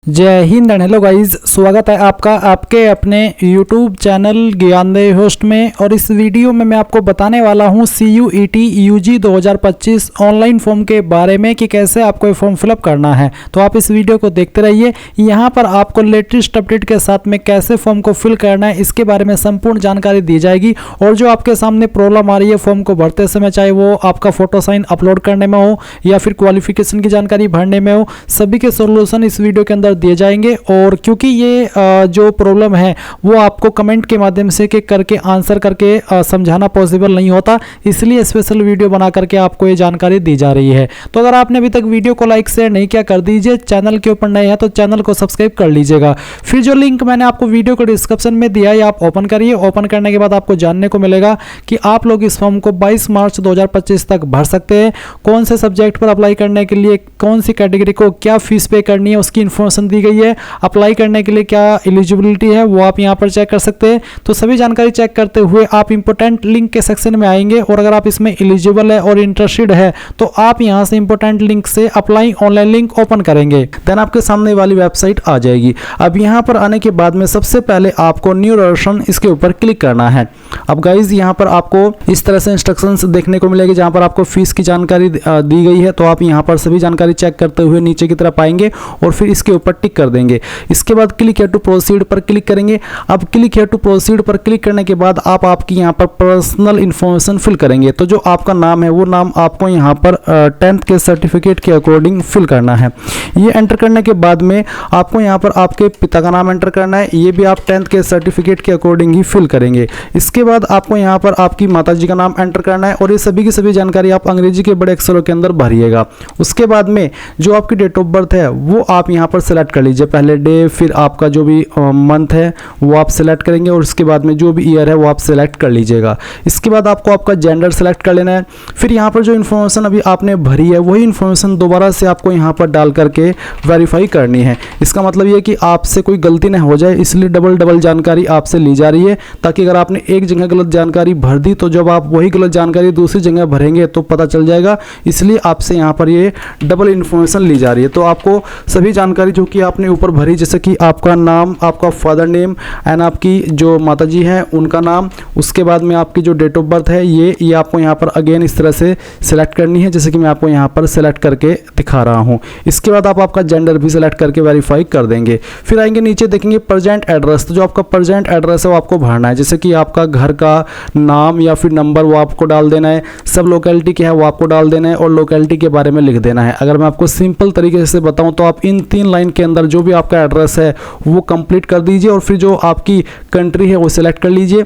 जय Hind and hello guys, स्वागत है आपका आपके अपने YouTube चैनल ज्ञानदेव होस्ट में। और इस वीडियो में मैं आपको बताने वाला हूं CUET UG 2025 ऑनलाइन फॉर्म के बारे में कि कैसे आपको ये फॉर्म फिलअप करना है। तो आप इस वीडियो को देखते रहिए। यहां पर आपको लेटेस्ट अपडेट के साथ में कैसे फॉर्म को फिल करना है इसके बारे में संपूर्ण जानकारी दी जाएगी। और जो आपके सामने प्रॉब्लम आ रही है फॉर्म को भरते समय, चाहे वो आपका फोटो साइन अपलोड करने में हो या फिर क्वालिफिकेशन की जानकारी भरने में हो, सभी के सोल्यूशन इस वीडियो के अंदर दिए जाएंगे। और क्योंकि ये जो प्रॉब्लम है वो आपको कमेंट के माध्यम से करके आंसर करके समझाना पॉसिबल नहीं होता, इसलिए स्पेशल वीडियो बना करके आपको ये जानकारी दी जा रही है। तो अगर आपने अभी तक वीडियो को लाइक शेयर नहीं किया, कर दीजिए। चैनल के ऊपर नए हैं तो चैनल को सब्सक्राइब कर लीजिएगा। फिर जो लिंक मैंने आपको वीडियो को डिस्क्रिप्शन में दिया है आप ओपन करिए। ओपन करने के बाद आपको जानने को मिलेगा कि आप लोग इस फॉर्म को 22 मार्च 2025 तक भर सकते हैं। कौन से सब्जेक्ट पर अप्लाई करने के लिए, कौन सी कैटेगरी को क्या फीस पे करनी है, उसकी इन्फॉर्मेशन दी गई है। अप्लाई करने के लिए क्या एलिजिबिलिटी है वो आप यहां पर चेक कर सकते हैं। तो सभी जानकारी चेक करते हुए आप इंपॉर्टेंट लिंक के सेक्शन में आएंगे और अगर आप इसमें एलिजिबल है और इंटरेस्टेड है तो आप यहां से इंपॉर्टेंट लिंक से अप्लाई ऑनलाइन लिंक ओपन करेंगे। देन आपके सामने वाली वेबसाइट आ जाएगी। अब यहां पर आने के बाद में सबसे पहले आपको न्यू रजिस्ट्रेशन इसके ऊपर क्लिक करना है। अब गाइज यहां पर आपको इस तरह से इंस्ट्रक्शंस देखने को मिलेगी जहां पर आपको फीस की जानकारी दी गई है। तो आप यहां पर सभी जानकारी चेक करते हुए नीचे की तरफ आएंगे और फिर इसके ऊपर टिक कर देंगे। इसके बाद क्लिक हियर टू प्रोसीड पर क्लिक करेंगे। अब क्लिक हियर टू प्रोसीड पर क्लिक करने के बाद आप आपकी यहाँ पर पर्सनल इन्फॉर्मेशन फिल करेंगे। तो जो आपका नाम है वो नाम आपको यहाँ पर 10th के सर्टिफिकेट के अकॉर्डिंग फिल करना है। ये एंटर करने के बाद में आपको यहाँ पर आपके पिता का नाम एंटर करना है। ये भी आप 10th के सर्टिफिकेट के अकॉर्डिंग ही फिल करेंगे। इसके बाद आपको यहाँ पर आपकी माता जी का नाम एंटर करना है और ये सभी की सभी जानकारी आप अंग्रेजी के बड़े अक्षरों के अंदर भरिएगा। उसके बाद में जो आपकी डेट ऑफ बर्थ है वो आप यहाँ पर सेलेक्ट कर लीजिए। पहले डे, फिर आपका जो भी मंथ है वो आप सेलेक्ट करेंगे और उसके बाद में जो भी ईयर है वो आप सेलेक्ट कर लीजिएगा। इसके बाद आपको आपका जेंडर सेलेक्ट कर लेना है। फिर यहाँ पर जो इन्फॉर्मेशन अभी आपने भरी है वही इन्फॉर्मेशन दोबारा से आपको यहाँ पर डाल करके वेरीफाई करनी है। इसका मतलब ये कि आपसे कोई गलती ना हो जाए, इसलिए डबल जानकारी आपसे ली जा रही है, ताकि अगर आपने एक जगह गलत जानकारी भर दी तो जब आप वही गलत जानकारी दूसरी जगह भरेंगे तो पता चल जाएगा। इसलिए आपसे यहाँ पर ये डबल इन्फॉर्मेशन ली जा रही है। तो आपको सभी जानकारी जो कि आपने ऊपर भरी, जैसे कि आपका नाम, आपका फादर नेम एंड आपकी जो माताजी हैं उनका नाम, उसके बाद में आपकी जो डेट ऑफ बर्थ है ये आपको यहाँ पर अगेन इस तरह से सिलेक्ट करनी है, जैसे कि मैं आपको यहाँ पर सिलेक्ट करके दिखा रहा हूँ। इसके बाद आप आपका जेंडर भी सिलेक्ट करके वेरीफाई कर देंगे। फिर आएंगे नीचे देखेंगे प्रेजेंट एड्रेस। तो जो आपका प्रेजेंट एड्रेस है वो आपको भरना है, जैसे कि आपका घर का नाम या फिर नंबर वो आपको डाल देना है। सब लोकेलिटी क्या है वो आपको डाल देना है और लोकेलिटी के बारे में लिख देना है। अगर मैं आपको सिंपल तरीके से बताऊँ तो आप इन 3 लाइन के अंदर जो भी आपका एड्रेस है वो कंप्लीट कर दीजिए और फिर जो आपकी कंट्री है वो सिलेक्ट कर लीजिए।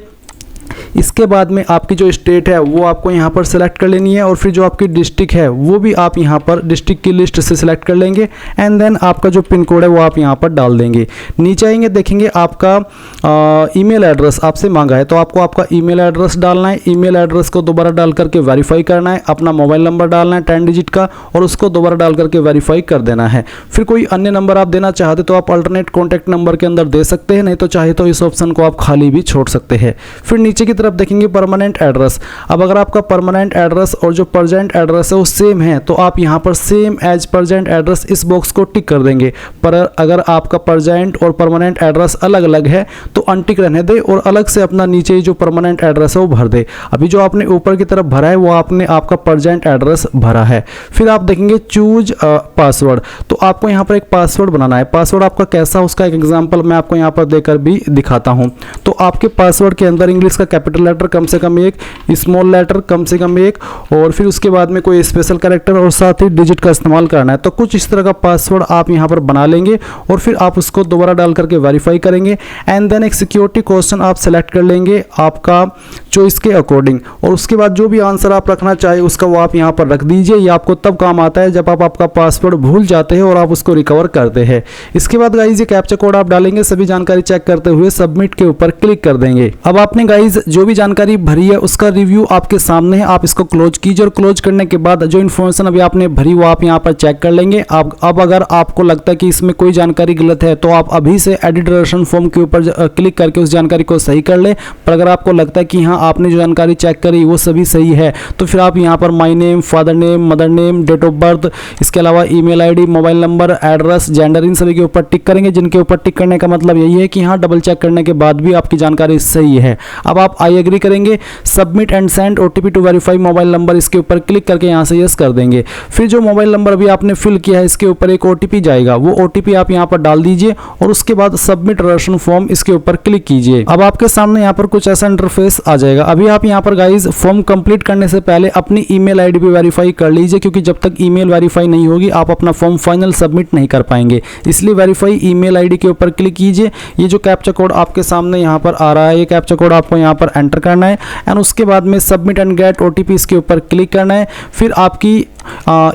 इसके बाद में आपकी जो स्टेट है वो आपको यहाँ पर सेलेक्ट कर लेनी है और फिर जो आपकी डिस्ट्रिक्ट है वो भी आप यहाँ पर डिस्ट्रिक्ट की लिस्ट से सिलेक्ट कर लेंगे। एंड देन आपका जो पिन कोड है वो आप यहाँ पर डाल देंगे। नीचे आएंगे देखेंगे आपका ईमेल एड्रेस आपसे मांगा है, तो आपको आपका ईमेल एड्रेस डालना है। ईमेल एड्रेस को दोबारा डाल करके वेरीफाई करना है। अपना मोबाइल नंबर डालना है 10 डिजिट का और उसको दोबारा डाल करके वेरीफाई कर देना है। फिर कोई अन्य नंबर आप देना चाहते तो आप अल्टरनेट कॉन्टैक्ट नंबर के अंदर दे सकते हैं, नहीं तो चाहे तो इस ऑप्शन को आप खाली भी छोड़ सकते हैं। फिर नीचे की तरफ देखेंगे परमानेंट एड्रेस। अब अगर आपका परमानेंट एड्रेस और जो प्रेजेंट एड्रेस है वो सेम है तो आप यहां पर सेम एज प्रेजेंट एड्रेस इस बॉक्स को टिक कर देंगे। पर अगर आपका प्रेजेंट और परमानेंट एड्रेस अलग अलग है तो अनटिक रहने दे और अलग से अपना नीचे जो परमानेंट एड्रेस है वो भर दे। अभी जो आपने ऊपर की तरफ भरा है वो आपने आपका प्रेजेंट एड्रेस भरा है। फिर आप देखेंगे चूज पासवर्ड। तो आपको यहाँ पर एक पासवर्ड बनाना है। पासवर्ड आपका कैसा, उसका एक एग्जाम्पल मैं आपको यहाँ पर देकर भी दिखाता हूँ। तो आपके पासवर्ड के अंदर इंग्लिश का कैपिटल लेटर कम से कम एक, स्मॉल लेटर कम से कम एक और फिर उसके बाद में कोई स्पेशल कैरेक्टर और साथ ही डिजिट का इस्तेमाल करना है। तो कुछ इस तरह का पासवर्ड आप यहां पर बना लेंगे और फिर आप उसको दोबारा डाल करके वेरीफाई करेंगे। एंड देन एक सिक्योरिटी क्वेश्चन आप सेलेक्ट कर लेंगे आपका चॉइस के अकॉर्डिंग और उसके बाद जो भी आंसर आप रखना चाहे उसका वो आप यहां पर रख दीजिए। ये आपको तब काम आता है जब आप आपका पासवर्ड भूल जाते हैं और आप उसको रिकवर करते हैं। इसके बाद गाइज ये कैप्चा कोड आप डालेंगे, सभी जानकारी चेक करते हुए सबमिट के ऊपर क्लिक कर देंगे। अब आपने गाइज जो भी जानकारी भरी है उसका रिव्यू आपके सामने है, आप इसको क्लोज कीजिए और क्लोज करने के बाद जो इन्फॉर्मेशन अभी आपने भरी वो आप यहाँ पर चेक कर लेंगे। अब अगर आपको लगता है कि इसमें कोई जानकारी गलत है तो आप अभी से एडिट रजिस्ट्रेशन फॉर्म के ऊपर क्लिक करके उस जानकारी को सही कर ले। पर अगर आपको लगता है कि हाँ आपने जो जानकारी चेक करी वो सभी सही है, तो फिर आप यहाँ पर my name, father name, mother name, date of birth, इसके अलावा email ID, mobile number, address, gender, इन सभी के ऊपर टिक करेंगे, जिनके ऊपर टिक करने का मतलब यही है कि हाँ डबल चेक करने के बाद भी आपकी जानकारी सही है। अब आप आई एग्री करेंगे, submit and send OTP to verify mobile number, इसके ऊपर क्लिक करके यहाँ से यस कर देंगे। फिर जो मोबाइल नंबर अभी आपने फिल किया है इसके ऊपर एक ओटीपी जाएगा, वो ओटीपी आप यहाँ पर डाल दीजिए और उसके बाद सबमिट रेशन फॉर्म इसके ऊपर क्लिक कीजिए। अब आपके सामने यहाँ पर कुछ ऐसा इंटरफेस आ जाएगा। अभी आप यहाँ पर गाइज फॉर्म कंप्लीट करने से पहले अपनी ईमेल आईडी भी वेरीफाई कर लीजिए, क्योंकि जब तक ईमेल वेरीफाई नहीं होगी आप अपना फॉर्म फाइनल सबमिट नहीं कर पाएंगे। इसलिए वेरीफाई ईमेल आईडी के ऊपर क्लिक कीजिए। ये जो कैप्चा कोड आपके सामने यहाँ पर आ रहा है, ये कैप्चा कोड आपको यहाँ पर एंटर करना है एंड उसके बाद में सबमिट एंड गेट ओटीपी इसके ऊपर क्लिक करना है। फिर आपकी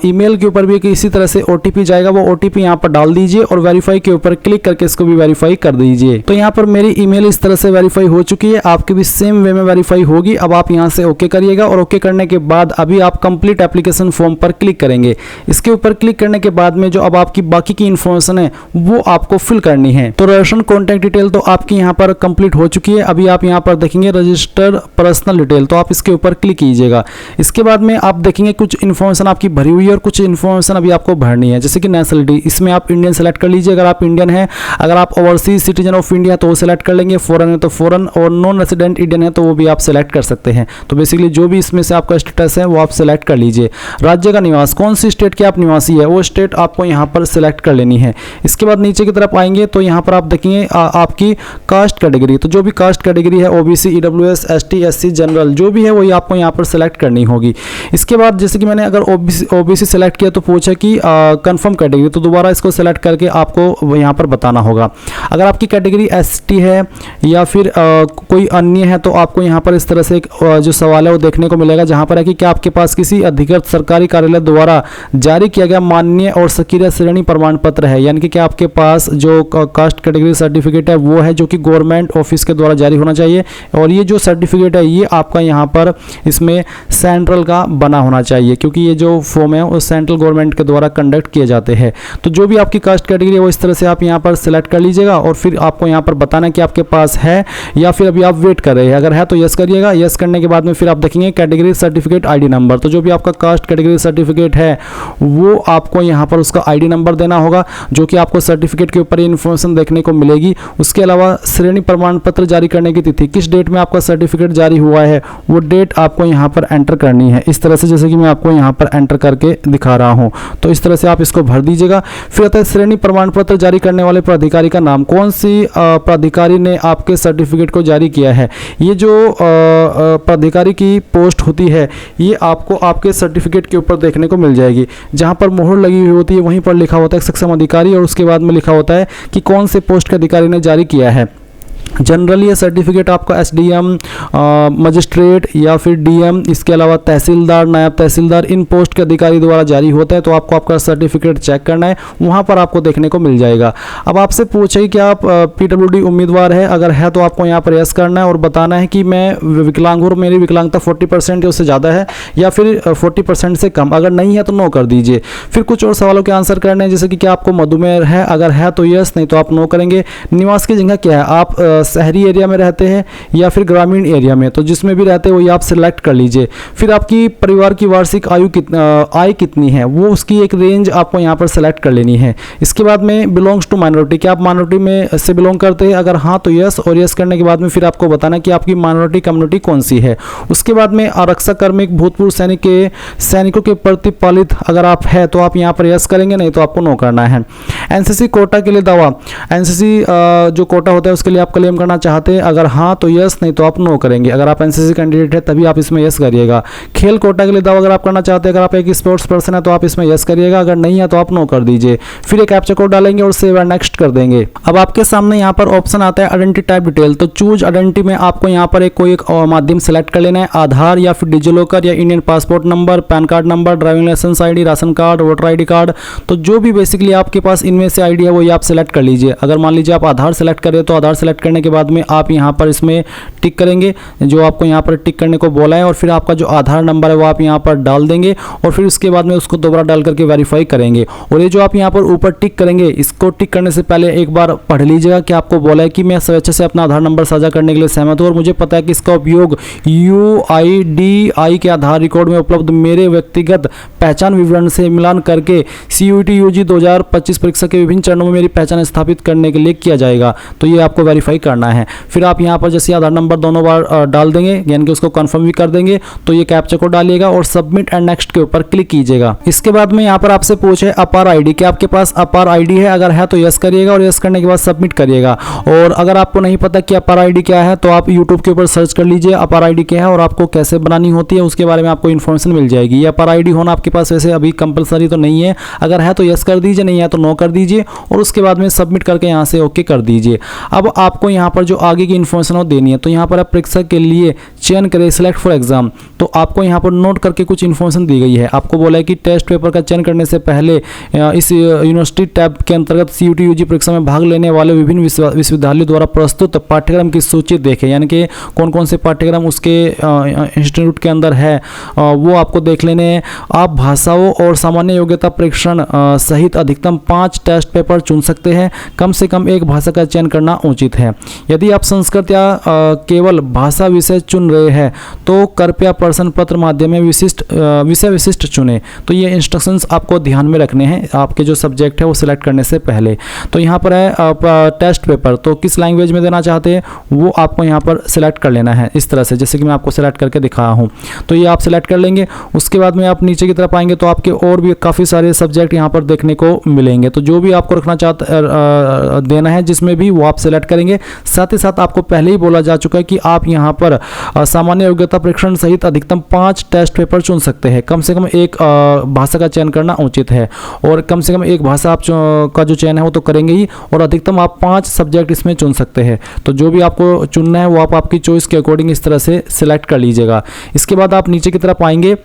ईमेल के ऊपर भी इसी तरह से ओटीपी जाएगा, वो ओटीपी यहाँ पर डाल दीजिए और वेरीफाई के ऊपर क्लिक करके इसको भी वेरीफाई कर दीजिए। तो यहाँ पर मेरी ईमेल इस तरह से वेरीफाई हो चुकी है, आपकी भी सेम वे में वेरीफाई होगी। अब आप यहाँ से ओके करिएगा और ओके करने के बाद अभी आप कंप्लीट एप्लीकेशन फॉर्म पर क्लिक करेंगे। इसके ऊपर क्लिक करने के बाद में जो अब आपकी बाकी की इन्फॉर्मेशन है वो आपको फिल करनी है। तो रेशन कॉन्टैक्ट डिटेल तो आपकी यहाँ पर कंप्लीट हो चुकी है। अभी आप यहाँ पर देखेंगे रजिस्टर पर्सनल डिटेल, तो आप इसके ऊपर क्लिक कीजिएगा। इसके बाद में आप देखेंगे कुछ इन्फॉर्मेशन आपकी भरी हुई है और कुछ इन्फॉर्मेशन अभी आपको भरनी है, जैसे कि नेशनलिटी, इसमें आप इंडियन सेलेक्ट कर लीजिए अगर आप इंडियन है। अगर आप ओवरसीज सिटीजन ऑफ इंडिया तो वो सेलेक्ट कर लेंगे, फॉरेन है तो फॉरेन, और नॉन रेजिडेंट इंडियन है तो वो भी आप सेलेक्ट कर सकते हैं। तो बेसिकली जो भी इसमें से आपका स्टेटस है वो आप सेलेक्ट कर लीजिए। राज्य का निवास, कौन सी स्टेट के आप निवासी है वो स्टेट आपको यहाँ पर सेलेक्ट कर लेनी है। इसके बाद नीचे की तरफ आएंगे तो यहाँ पर आप देखेंगे आपकी कास्ट कैटेगरी, तो जो भी कास्ट कैटेगरी है OBC, EWS, ST, SC, general जो भी है वही आपको यहाँ पर सेलेक्ट करनी होगी। इसके बाद जैसे कि मैंने अगर ओबीसी सेलेक्ट किया तो पूछा कि कंफर्म कैटेगरी, तो दोबारा इसको सेलेक्ट करके आपको यहाँ पर बताना होगा। अगर आपकी कैटेगरी एसटी है या फिर कोई अन्य है तो आपको यहाँ पर इस तरह से एक जो सवाल है वो देखने को मिलेगा, जहाँ पर है कि क्या आपके पास किसी अधिकृत सरकारी कार्यालय द्वारा जारी किया गया मान्य और सक्रिय श्रेणी प्रमाण पत्र है, यानी कि क्या आपके पास जो कास्ट कैटेगरी सर्टिफिकेट है वो है जो कि गवर्नमेंट ऑफिस के द्वारा जारी होना चाहिए। और ये जो सर्टिफिकेट है ये आपका यहाँ पर इसमें सेंट्रल का बना होना चाहिए, क्योंकि ये जो फॉर्म है वो सेंट्रल गवर्नमेंट के द्वारा कंडक्ट किए जाते हैं। तो जो भी आपकी कास्ट कैटेगरी है वो इस तरह से आप यहाँ पर सिलेक्ट कर लीजिएगा और फिर आपको यहाँ पर बताना है कि आपके पास है या फिर अभी आप वेट कर रहे हैं। अगर है तो यस करिएगा। यस करने के बाद में फिर आप देखेंगे कैटेगरी सर्टिफिकेट आईडी नंबर, तो जो भी आपका कास्ट कैटेगरी सर्टिफिकेट है वो आपको यहाँ पर उसका आईडी नंबर देना होगा, जो कि आपको सर्टिफिकेट के ऊपर इन्फॉर्मेशन देखने को मिलेगी। उसके अलावा श्रेणी प्रमाण पत्र जारी करने की तिथि, किस डेट में आपका सर्टिफिकेट जारी हुआ है वो डेट आपको यहाँ पर एंटर करनी है, इस तरह से जैसे कि मैं आपको यहाँ पर एंटर करके दिखा रहा हूँ। तो इस तरह से आप इसको भर दीजिएगा। फिर आता है श्रेणी प्रमाण पत्र जारी करने वाले प्राधिकारी का नाम, कौन सी प्राधिकारी ने आपके सर्टिफिकेट को जारी किया है। ये जो प्राधिकारी की पोस्ट होती है ये आपको आपके सर्टिफिकेट के ऊपर देखने को मिल जाएगी। जहाँ पर मोहर लगी हुई होती है वहीं पर लिखा होता है सक्षम अधिकारी और उसके बाद में लिखा होता है कि कौन से पोस्ट के अधिकारी ने जारी किया है। जनरली ये सर्टिफिकेट आपका एसडीएम, मजिस्ट्रेट या फिर डीएम, इसके अलावा तहसीलदार, नायब तहसीलदार, इन पोस्ट के अधिकारी द्वारा जारी होता है। तो आपको आपका सर्टिफिकेट चेक करना है, वहाँ पर आपको देखने को मिल जाएगा। अब आपसे पूछे कि आप पीडब्ल्यूडी उम्मीदवार है, अगर है तो आपको यहाँ पर यस करना है और बताना है कि मैं विकलांग हूँ, मेरी विकलांगता 40% या उससे ज़्यादा है या फिर 40% से कम। अगर नहीं है तो नो कर दीजिए। फिर कुछ और सवालों के आंसर करने हैं, जैसे कि क्या आपको मधुमेह है, अगर है तो यस, नहीं तो आप नो करेंगे। निवास की जगह क्या है, आप शहरी एरिया में रहते हैं या फिर ग्रामीण एरिया में, तो जिसमें भी रहते हैं वही आप सिलेक्ट कर लीजिए। फिर आपकी परिवार की वार्षिक आय कितनी है वो उसकी एक रेंज आपको यहाँ पर सेलेक्ट कर लेनी है। इसके बाद में बिलोंग्स टू माइनॉरिटी, क्या आप माइनॉरिटी में से बिलोंग करते हैं, अगर हाँ तो यस, और यस करने के बाद में फिर आपको बताना कि आपकी माइनॉरिटी कम्युनिटी कौन सी है। उसके बाद में आरक्षक कर्मिक भूतपूर्व सैनिकों के प्रतिपालित अगर आप है तो आप यहाँ पर यस करेंगे, नहीं तो आपको नो करना है। एनसीसी कोटा के लिए दावा, एनसीसी जो कोटा होता है उसके लिए आप क्लेम करना चाहते हैं, अगर हाँ तो यस, नहीं तो आप नो करेंगे। अगर आप एनसीसी कैंडिडेट है तभी आप इसमें यस करिएगा। खेल कोटा के लिए दावा अगर आप करना चाहते हैं, अगर आप एक स्पोर्ट्स पर्सन है तो आप इसमें यस करिएगा, अगर नहीं है तो आप नो कर दीजिए। फिर एक कैप्चा कोड डालेंगे और सेव एंड नेक्स्ट कर देंगे। अब आपके सामने यहाँ पर ऑप्शन आता है आइडेंटिटी टाइप डिटेल, तो चूज आइडेंटिटी में आपको यहाँ पर कोई एक माध्यम सेलेक्ट कर लेना है, आधार या फिर डिजिलॉकर या Indian passport number, PAN card number, driving licence ID, ration card, voter ID card. तो जो भी बेसिकली आपके पास में से आईडी है वो ये आप सेलेक्ट कर लीजिए। अगर मान लीजिए आप आधार सेलेक्ट करें तो आधार सेलेक्ट करने के बाद में आप यहाँ पर इसमें टिक करेंगे, जो आपको यहाँ पर टिक करने को बोला है, और फिर आपका जो आधार नंबर है वो आप यहाँ पर डाल देंगे और फिर उसके बाद में उसको दोबारा डाल करके वेरीफाई करेंगे। और ये जो आप यहाँ पर ऊपर टिक करेंगे, इसको टिक करने से पहले एक बार पढ़ लीजिएगा कि आपको बोला है कि मैं स्वेच्छा से अपना आधार नंबर साझा करने के लिए सहमत हूँ और मुझे पता है कि इसका उपयोग UIDAI के आधार रिकॉर्ड में उपलब्ध मेरे व्यक्तिगत पहचान विवरण से मिलान करके CUET UG 2025 परीक्षा के विभिन्न चरणों में मेरी पहचान स्थापित करने के लिए किया जाएगा। तो ये आपको वेरीफाई करना है। फिर आप यहाँ पर जैसे आधार नंबर दोनों बार डाल देंगे, यानी कि उसको कंफर्म भी कर देंगे, तो ये कैप्चा को डालिएगा और सबमिट एंड नेक्स्ट के ऊपर क्लिक कीजिएगा। इसके बाद में यहाँ पर आपसे पूछे अपार आईडी, क्या आपके पास अपार आईडी है? अगर है तो यस करिएगा और यस करने के बाद सबमिट करिएगा। और अगर आपको नहीं पता कि अपार आईडी क्या है तो आप यूट्यूब के ऊपर सर्च कर लीजिए अपार आईडी क्या है और आपको कैसे बनानी होती है उसके बारे में आपको इन्फॉर्मेशन मिल जाएगी। ये अपार आईडी होना आपके पास वैसे अभी कंपलसरी तो नहीं है, अगर है तो यस कर दीजिए, नहीं है तो नो कर दीजिए और उसके बाद में सबमिट करके यहाँ से ओके कर दीजिए। अब आपको यहाँ पर जो आगे की इन्फॉर्मेशन वो देनी है, तो यहाँ पर आप परीक्षा के लिए चयन करें सिलेक्ट फॉर एग्जाम। तो आपको यहाँ पर नोट करके कुछ इन्फॉर्मेशन दी गई है। आपको बोला है कि टेस्ट पेपर का चयन करने से पहले इस यूनिवर्सिटी टैब के अंतर्गत CUET UG परीक्षा में भाग लेने वाले विभिन्न विश्वविद्यालयों द्वारा प्रस्तुत पाठ्यक्रम की सूची देखें, यानी कि कौन कौन से पाठ्यक्रम उसके इंस्टीट्यूट के अंदर है वो आपको देख लेने हैं। आप भाषाओं और सामान्य योग्यता परीक्षण सहित अधिकतम 5 टेस्ट पेपर चुन सकते हैं। कम से कम एक भाषा का चयन करना उचित है। यदि आप संस्कृत या केवल भाषा विषय चुन रहे हैं तो कृपया प्रश्न पत्र माध्यम में विषय विशिष्ट चुनें। तो ये इंस्ट्रक्शंस आपको ध्यान में रखने हैं आपके जो सब्जेक्ट है वो सिलेक्ट करने से पहले। तो यहाँ पर है टेस्ट पेपर, तो किस लैंग्वेज में देना चाहते हैं वो आपको यहाँ पर सिलेक्ट कर लेना है इस तरह से, जैसे कि मैं आपको सिलेक्ट करके दिखाया हूँ। तो ये आप सिलेक्ट कर लेंगे। उसके बाद में आप नीचे की तरफ आएंगे तो आपके और भी काफ़ी सारे सब्जेक्ट यहाँ पर देखने को मिलेंगे। तो जो भी आपको रखना देना है जिसमें भी वो आप सिलेक्ट करेंगे। साथ ही साथ आपको पहले ही बोला जा चुका है कि आप यहाँ पर सामान्य योग्यता परीक्षण सहित अधिकतम 5 टेस्ट पेपर चुन सकते हैं। कम से कम एक भाषा का चयन करना उचित है और कम से कम एक भाषा आप का जो चयन है वो तो करेंगे ही, और अधिकतम आप 5 सब्जेक्ट इसमें चुन सकते हैं। तो जो भी आपको चुनना है वो आप आपकी चॉइस के अकॉर्डिंग इस तरह से सिलेक्ट कर लीजिएगा। इसके बाद आप नीचे की तरफ आएंगे,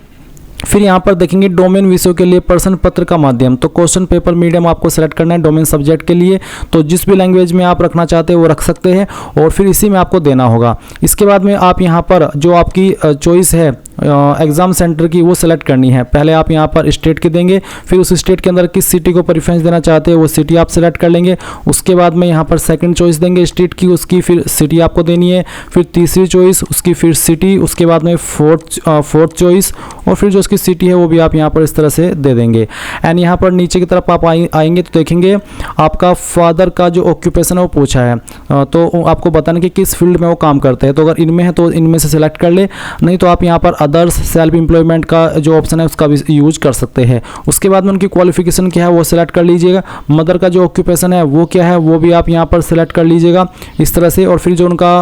फिर यहाँ पर देखेंगे डोमेन विषयों के लिए प्रश्न पत्र का माध्यम। तो क्वेश्चन पेपर मीडियम आपको सेलेक्ट करना है डोमेन सब्जेक्ट के लिए। तो जिस भी लैंग्वेज में आप रखना चाहते हैं वो रख सकते हैं और फिर इसी में आपको देना होगा। इसके बाद में आप यहाँ पर जो आपकी चॉइस है एग्ज़ाम सेंटर की वो सिलेक्ट करनी है। पहले आप यहाँ पर स्टेट की देंगे, फिर उस स्टेट के अंदर किस सिटी को प्रेफरेंस देना चाहते हैं वो सिटी आप सिलेक्ट कर लेंगे। उसके बाद में यहाँ पर सेकंड चॉइस देंगे स्टेट की, उसकी फिर सिटी आपको देनी है। फिर तीसरी चॉइस उसकी फिर सिटी, उसके बाद में फोर्थ चॉइस और फिर जो उसकी सिटी है वो भी आप यहाँ पर इस तरह से दे देंगे। एंड यहाँ पर नीचे की तरफ आप आएंगे तो देखेंगे आपका फादर का जो ऑक्यूपेशन है वो पूछा है, तो आपको बताना कि किस फील्ड में वो काम करते हैं। तो अगर इनमें है तो इनमें से सिलेक्ट कर ले, नहीं तो आप यहाँ पर अदर्स सेल्फ एम्प्लॉयमेंट का जो ऑप्शन है उसका भी यूज कर सकते हैं। उसके बाद में उनकी क्वालिफिकेशन क्या है वो सिलेक्ट कर लीजिएगा। मदर का जो ऑक्यूपेशन है वो क्या है वो भी आप यहाँ पर सिलेक्ट कर लीजिएगा इस तरह से, और फिर जो उनका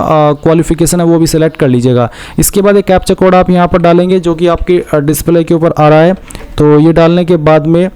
क्वालिफिकेशन है वो भी सिलेक्ट कर लीजिएगा। इसके बाद एक कैप्चा कोड आप यहाँ पर डालेंगे जो कि आपके डिस्प्ले के ऊपर आ रहा है। तो ये डालने के बाद में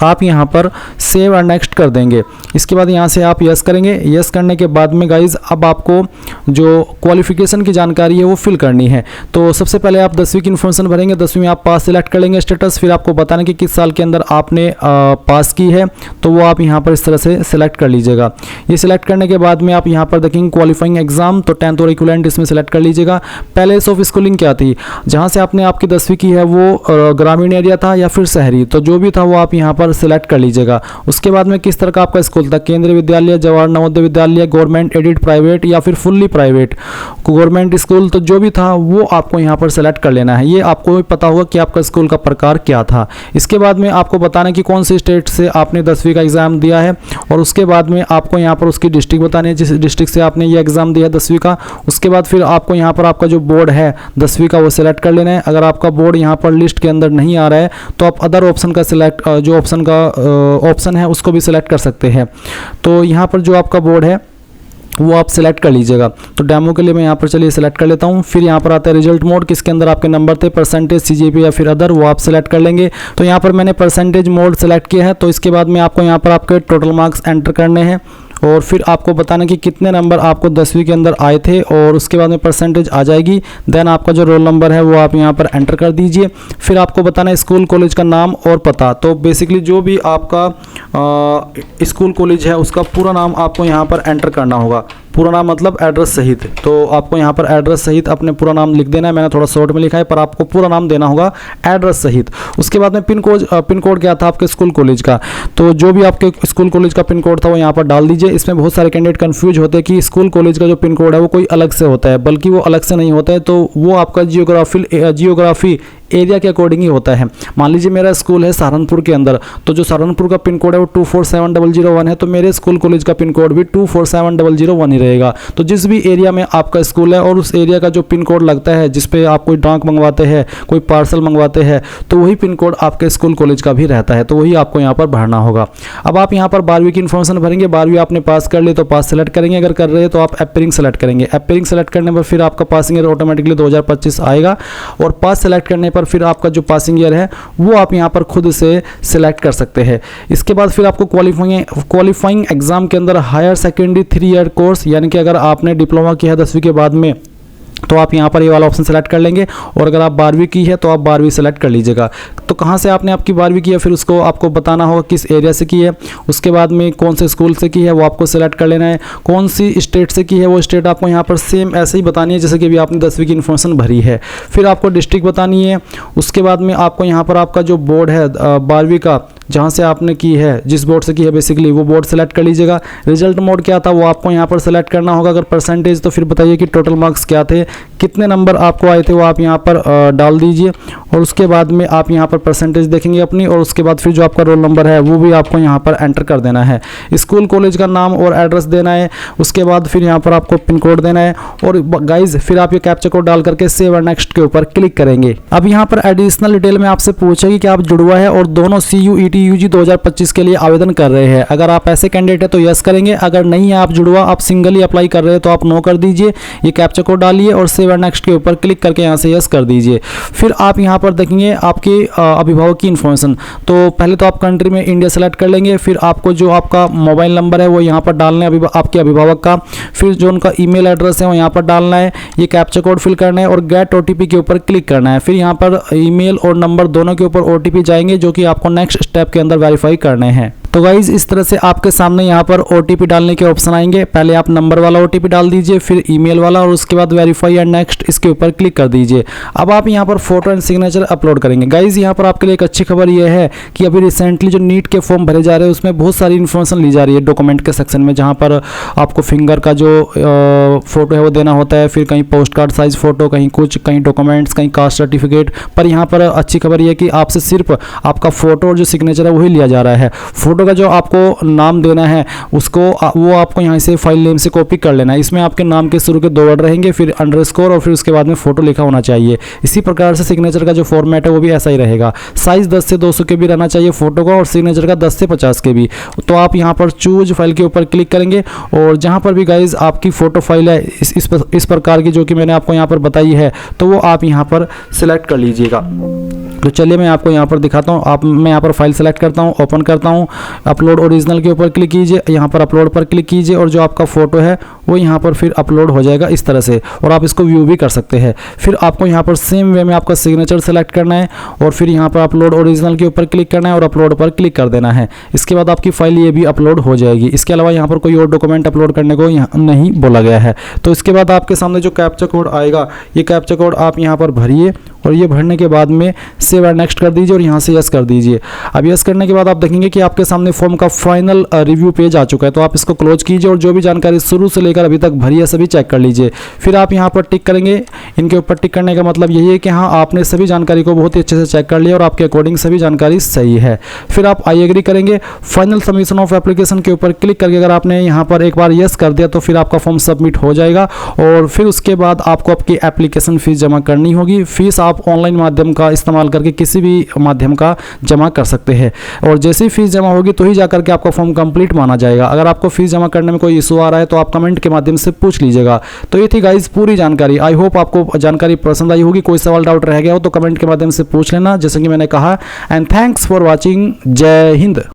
आप यहाँ पर सेव और नेक्स्ट कर देंगे। इसके बाद यहाँ से आप यस करेंगे। यस करने के बाद में गाइज अब आपको जो क्वालिफिकेशन की जानकारी है वो फिल करनी है। तो सबसे पहले आप 10वीं की इन्फॉर्मेशन भरेंगे। 10वीं में आप पास सिलेक्ट कर लेंगे स्टेटस, फिर आपको बताना कि किस साल के अंदर आपने पास की है, तो वो आप यहाँ पर इस तरह से सिलेक्ट कर लीजिएगा। ये सिलेक्ट करने के बाद में आप यहाँ पर देखेंगे क्वालिफाइंग एग्जाम, तो 10th और इक्विवेलेंट इसमें सिलेक्ट कर लीजिएगा। पैलेस ऑफ स्कूलिंग क्या थी, जहाँ से आपने आपकी 10वीं की है वो ग्रामीण एरिया था या फिर शहरी, तो जो भी था वो आप यहाँ पर सिलेक्ट कर लीजिएगा। उसके बाद में किस तरह का आपका स्कूल था, केंद्रीय विद्यालय, Jawahar Navodaya Vidyalaya, government aided private या फिर फुल्ली प्राइवेट गवर्नमेंट स्कूल, तो जो भी था वो आपको यहाँ पर सेलेक्ट कर लेना है। ये आपको भी पता होगा कि आपका स्कूल का प्रकार क्या था। इसके बाद में आपको बताना कि कौन सी स्टेट से आपने 10वीं का एग्जाम दिया है, और उसके बाद में आपको यहाँ पर उसकी डिस्ट्रिक्ट बतानी है जिस डिस्ट्रिक्ट से आपने ये एग्जाम दिया 10वीं का। उसके बाद फिर आपको यहाँ पर आपका जो बोर्ड है 10वीं का वो सिलेक्ट कर लेना है। अगर आपका बोर्ड यहाँ पर लिस्ट के अंदर नहीं आ रहा है तो आप अदर ऑप्शन का सिलेक्ट जो ऑप्शन है उसको भी सिलेक्ट कर सकते हैं। तो यहाँ पर जो आपका बोर्ड है वो आप सिलेक्ट कर लीजिएगा। तो डेमो के लिए मैं यहाँ पर चलिए सिलेक्ट कर लेता हूँ। फिर यहाँ पर आता है रिजल्ट मोड, किसके अंदर आपके नंबर थे, परसेंटेज, सीजीपी या फिर अदर, वो आप सिलेक्ट कर लेंगे। तो यहाँ पर मैंने परसेंटेज मोड सिलेक्ट किया है। तो इसके बाद में आपको यहाँ पर आपके टोटल मार्क्स एंटर करने हैं और फिर आपको बताना कि कितने नंबर आपको 10वीं के अंदर आए थे और उसके बाद में परसेंटेज आ जाएगी। देन आपका जो रोल नंबर है वो आप यहाँ पर एंटर कर दीजिए। फिर आपको बताना है स्कूल कॉलेज का नाम और पता। तो बेसिकली जो भी आपका स्कूल कॉलेज है उसका पूरा नाम आपको यहाँ पर एंटर करना होगा। पूरा नाम मतलब एड्रेस सहित। तो आपको यहाँ पर एड्रेस सहित अपने पूरा नाम लिख देना है। मैंने थोड़ा शॉर्ट में लिखा है पर आपको पूरा नाम देना होगा एड्रेस सहित। उसके बाद में पिन कोड क्या था आपके स्कूल कॉलेज का, तो जो भी आपके स्कूल कॉलेज का पिन कोड था वो यहाँ पर डाल दीजिए। इसमें बहुत सारे कैंडिडेट कंफ्यूज होते हैं कि स्कूल कॉलेज का जो पिन कोड है वो कोई अलग से होता है, बल्कि वो अलग से नहीं होता है। तो वो आपका जियोग्राफी एरिया के अकॉर्डिंग ही होता है। मान लीजिए मेरा स्कूल है सहारनपुर के अंदर, तो जो सहारनपुर का पिन कोड है वो 247001 है, तो मेरे स्कूल कॉलेज का पिन कोड भी 247001 ही रहेगा। तो जिस भी एरिया में आपका स्कूल है और उस एरिया का जो पिन कोड लगता है, जिस पे आप कोई डाक मंगवाते हैं, कोई पार्सल मंगवाते हैं, तो वही पिन कोड आपके स्कूल कॉलेज का भी रहता है। तो वही आपको यहाँ पर भरना होगा। अब आप यहाँ पर 12वीं की इन्फॉर्मेशन भरेंगे। 12वीं आपने पास कर ली तो पास सेलेक्ट करेंगे, अगर कर रहे हैं तो आप अपीयरिंग सेलेक्ट करेंगे। अपीयरिंग सेलेक्ट करने पर फिर आपका पासिंग ईयर ऑटोमेटिकली 2025 आएगा और पास सेलेक्ट करने पर फिर आपका जो पासिंग ईयर है वो आप यहाँ पर खुद से सिलेक्ट कर सकते हैं। इसके बाद फिर आपको क्वालिफाइंग एग्जाम के अंदर हायर सेकेंडरी 3 ईयर कोर्स, यानी कि अगर आपने डिप्लोमा किया है 10वीं के बाद में तो आप यहाँ पर ये वाला ऑप्शन सेलेक्ट कर लेंगे। और अगर आप 12वीं की है तो आप 12वीं सेलेक्ट कर लीजिएगा। तो कहाँ से आपने आपकी 12वीं की है फिर उसको आपको बताना होगा किस एरिया से की है, उसके बाद में कौन से स्कूल से की है वो आपको सेलेक्ट कर लेना है। कौन सी स्टेट से की है वो स्टेट आपको यहाँ पर सेम ऐसे ही बतानी है जैसे कि अभी आपने 10वीं की इन्फॉर्मेशन भरी है। फिर आपको डिस्ट्रिक्ट बतानी है। उसके बाद में आपको यहाँ पर आपका जो बोर्ड है 12वीं का जहाँ से आपने की है, जिस बोर्ड से की है बेसिकली वो बोर्ड सेलेक्ट कर लीजिएगा। रिजल्ट मोड क्या था वो आपको यहाँ पर सेलेक्ट करना होगा। अगर परसेंटेज तो फिर बताइए कि टोटल मार्क्स क्या थे, कितने नंबर आपको आए थे वो आप यहाँ पर डाल दीजिए। और उसके बाद में आप यहाँ पर परसेंटेज देखेंगे अपनी, और उसके बाद फिर जो आपका रोल नंबर है वो भी आपको यहाँ पर एंटर कर देना है। स्कूल कॉलेज का नाम और एड्रेस देना है। उसके बाद फिर यहाँ पर आपको पिन कोड देना है। और गाइज फिर आप ये कैप्चा कोड डाल करके सेव और नेक्स्ट के ऊपर क्लिक करेंगे। अब यहाँ पर एडिशनल डिटेल में आपसे पूछेगी कि आप जुड़वा है और दोनों CUET UG 2025 के लिए आवेदन कर रहे हैं। अगर आप ऐसे कैंडिडेट है तो यस करेंगे, अगर नहीं है आप जुड़वा, आप सिंगली अप्लाई कर रहे हैं तो आप नो कर दीजिए। ये कैप्चा कोड डालिए और सेव एंड नेक्स्ट के ऊपर क्लिक करके यहाँ से यस कर दीजिए। फिर आप यहाँ पर देखेंगे आपके अभिभावक की इन्फॉर्मेशन। तो पहले तो आप कंट्री में इंडिया सेलेक्ट कर लेंगे। फिर आपको जो आपका मोबाइल नंबर है वो यहाँ पर डालना है आपके अभिभावक का। फिर जो उनका ईमेल एड्रेस है वो यहाँ पर डालना है। ये कैप्चा कोड फिल करना है और गेट OTP के ऊपर क्लिक करना है। फिर यहाँ पर ईमेल और नंबर दोनों के ऊपर OTP जाएंगे जो कि आपको नेक्स्ट स्टेप के अंदर वेरीफाई करने हैं। तो गाइज इस तरह से आपके सामने यहाँ पर OTP डालने के ऑप्शन आएंगे। पहले आप नंबर वाला OTP डाल दीजिए, फिर ईमेल वाला, और उसके बाद वेरीफाई एंड नेक्स्ट इसके ऊपर क्लिक कर दीजिए। अब आप यहाँ पर फोटो एंड सिग्नेचर अपलोड करेंगे। गाइज यहाँ पर आपके लिए एक अच्छी खबर यह है कि अभी रिसेंटली जो नीट के फॉर्म भरे जा रहे हैं उसमें बहुत सारी इन्फॉर्मेशन ली जा रही है डॉक्यूमेंट के सेक्शन में, जहाँ पर आपको फिंगर का जो फोटो है वो देना होता है, फिर कहीं पोस्ट कार्ड साइज फोटो, कहीं कुछ, कहीं डॉक्यूमेंट्स, कहीं कास्ट सर्टिफिकेट। पर यहाँ पर अच्छी खबर यह कि आपसे सिर्फ आपका फोटो और जो सिग्नेचर है वही लिया जा रहा है। फोटो का जो आपको नाम देना है उसको वो आपको यहाँ से फाइल नेम से कॉपी कर लेना है। इसमें आपके नाम के शुरू के 2 वर्ड रहेंगे, फिर अंडरस्कोर और फिर उसके बाद में फोटो लिखा होना चाहिए। इसी प्रकार से सिग्नेचर का जो फॉर्मेट है वो भी ऐसा ही रहेगा। साइज 10 से 200 के भी रहना चाहिए फोटो का, और सिग्नेचर का 10 से 50 के भी। तो आप यहाँ पर चूज फाइल के ऊपर क्लिक करेंगे और जहाँ पर भी गाइज आपकी फोटो फाइल है इस प्रकार की जो कि मैंने आपको यहाँ पर बताई है, तो वो आप यहाँ पर सिलेक्ट कर लीजिएगा। तो चलिए मैं आपको यहाँ पर दिखाता हूँ। मैं यहाँ पर फाइल सेलेक्ट करता हूँ, ओपन करता हूँ, अपलोड ओरिजिनल के ऊपर क्लिक कीजिए, यहाँ पर अपलोड पर क्लिक कीजिए और जो आपका फोटो है वो यहाँ पर फिर अपलोड हो जाएगा इस तरह से, और आप इसको व्यू भी कर सकते हैं। फिर आपको यहाँ पर सेम वे में आपका सिग्नेचर सेलेक्ट करना है और फिर यहाँ पर अपलोड ओरिजिनल के ऊपर क्लिक करना है और अपलोड पर क्लिक कर देना है। इसके बाद आपकी फाइल ये भी अपलोड हो जाएगी। इसके अलावा यहाँ पर कोई और डॉक्यूमेंट अपलोड करने को यहाँ नहीं बोला गया है। तो इसके बाद आपके सामने जो कैप्चा कोड आएगा, ये कैप्चा कोड आप यहाँ पर भरिए और ये भरने के बाद में सेव एंड नेक्स्ट कर दीजिए और यहाँ से यस कर दीजिए। अब यस करने के बाद आप देखेंगे कि आपके सामने फॉर्म का फाइनल रिव्यू पेज आ चुका है। तो आप इसको क्लोज कीजिए और जो भी जानकारी शुरू से लेकर अभी तक भरी है सभी चेक कर लीजिए। फिर आप यहाँ पर टिक करेंगे। इनके ऊपर टिक करने का मतलब यही है कि हाँ आपने सभी जानकारी को बहुत ही अच्छे से चेक कर लिया और आपके अकॉर्डिंग सभी जानकारी सही है। फिर आप आई एग्री करेंगे। फाइनल सबमिशन ऑफ एप्लीकेशन के ऊपर क्लिक करके अगर आपने यहाँ पर एक बार यस कर दिया तो फिर आपका फॉर्म सबमिट हो जाएगा और फिर उसके बाद आपको आपकी एप्लीकेशन फीस जमा करनी होगी। फीस आप ऑनलाइन माध्यम का इस्तेमाल करके किसी भी माध्यम का जमा कर सकते हैं और जैसे ही फीस जमा होगी तो ही जाकर के आपका फॉर्म कंप्लीट माना जाएगा। अगर आपको फीस जमा करने में कोई इशू आ रहा है तो आप कमेंट के माध्यम से पूछ लीजिएगा। तो ये थी गाइज पूरी जानकारी। आई होप आपको जानकारी पसंद आई होगी। कोई सवाल डाउट रह गया हो तो कमेंट के माध्यम से पूछ लेना जैसे कि मैंने कहा। And thanks for watching. जय हिंद।